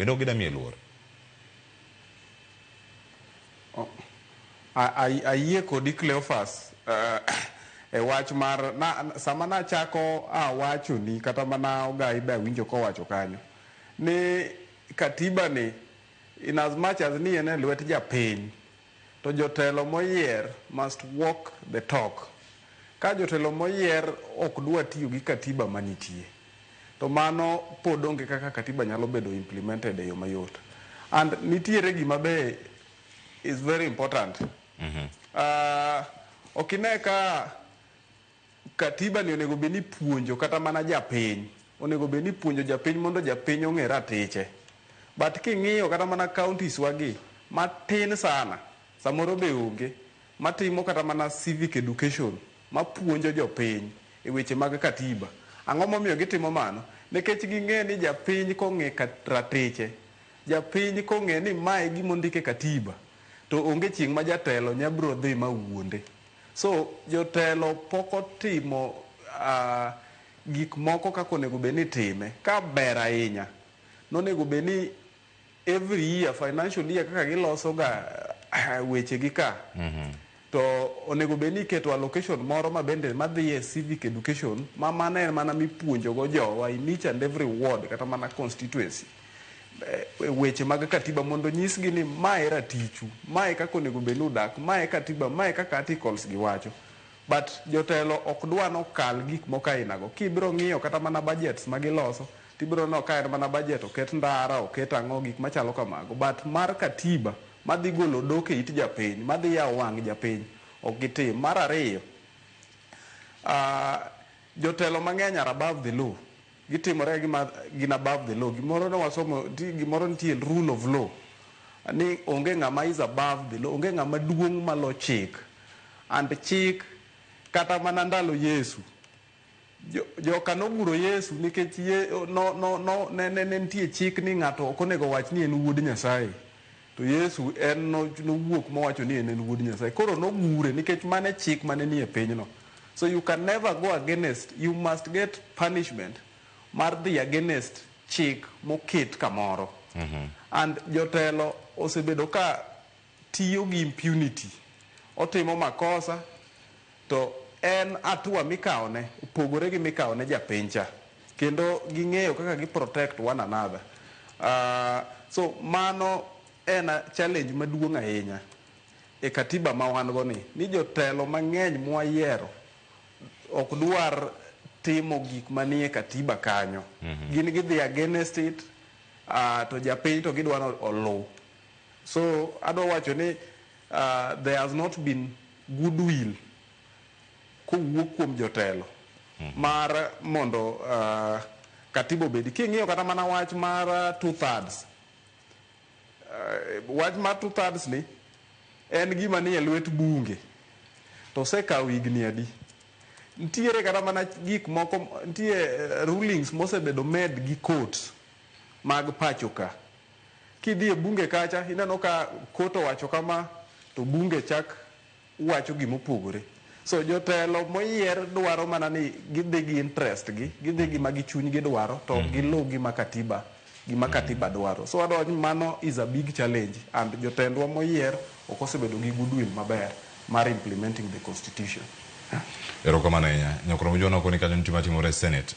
bende ok gida miye luor. Ayie kodi Cleophas e wach mar sama nachako awachoni kata mana ogai be winjo kowacho kanyo ni katiba ni in as much as ni en e lwet japiny to jotelo moyier must walk the talk. Ka jotelo moyier ok dwa tiyo gi katiba manitie to mano pod onge kaka katiba nyalo bedo implemented e yo mayot. And nitiere gima be is very important. Okine ka katiba ni onego beni puonjo kata mana japiny, onego beni puonjo japiny mondo japiny ong'e ratiche. But king'iyo kata mana counties wagi matin sana, samoro be onge, matimo kata mana civic education, mapuonjo jopiny e weche mag katiba. Ang'o momiyo gitimo mano? Nikech ging'e ni japiny kong'e ratiche, japiny kong'e ni mae gima ondike katiba, to onge chieng' ma jatelo nyabro dhi mawuonde. So jotelo poko timo gik moko kako onego beni time ka ber ahinya. Nonego beni every year, financial year kaka giloso ga weche gi ka. To onego beni keto allocation moro ma bende madhiye civic education ma mane mana mipuonjo go jowa in each and every ward kata mana constituency. Weche mag katiba mondo nyisgi ni mae ratichu, mae kako onego beni udak, mae katiba, mae kaka articles giwacho. But jotelo ok dwa nokal gik moko ainago. Kibiro ng'iyo kata mana budgets magiloso, tibiro no ka en mana budget oket ndara, oket ang'o gik machalo kamago. But mar katiba madhi golo doke it japiny, madhi yawo wang' japiny, ok gitim. Mar ariyo, jotelo mang'eny are above the law. Gitimore gin above the law. Gimoro ne wasomo, gimoro nitie rule of law. Ni onge ng'ama is above the law, onge ng'ama duong' malo chik. And chik kata mana ndalo Yesu. Joka noguro Yesu nikech ne nitie chik ni ng'ato ok onego wach ni en wuod Nyasaye. To Yesu en nowuok mowacho ni en wuod Nyasaye. Koro nogure nikech mane chik mane nie pinyno. So you can never go against, you must get punishment mar dhi against chik moket kamoro. And jotelo osebedo ka tiyo gi impunity. Otimo makosa to en atua mikaone, upogore gi mikaone japiny cha. Kendo ging'eyo kaka gi protect one another. So mano en challenge maduong' ahinya e katiba ma wan go ni jotelo mang'eny mwayiero ok dwar timo gik manie katiba kanyo. Gin gidhi against it, to japiny to gidwaro olu. So adwa wacho ni there has not been goodwill kowuok kuom jotelo mar mondo katiba obedi. King'iyo kata mana wach mar 2/3. Wach mar 2/3 ni en gima nie lwet bunge. To sekawo higni adi. Ntiere kata mana gik moko, ntie rulings mosebedo med gi courts mag pacho ka. Kidhi e bunge kacha, ineno ka court owacho kama, to bunge chak wacho gimopogore. So jotelo moyier dwaro mana ni gidhi gi interest gi, gidhi gi magi chuny gidwaro, to gilu gima katiba dwaro. So adwa ni mano is a big challenge, and jotendwa moyier ok osebedo gi goodwill maber mar implementing the constitution. Erokamano ahinya. Nyakoro mojona koni kanyo nitie matimore Senate.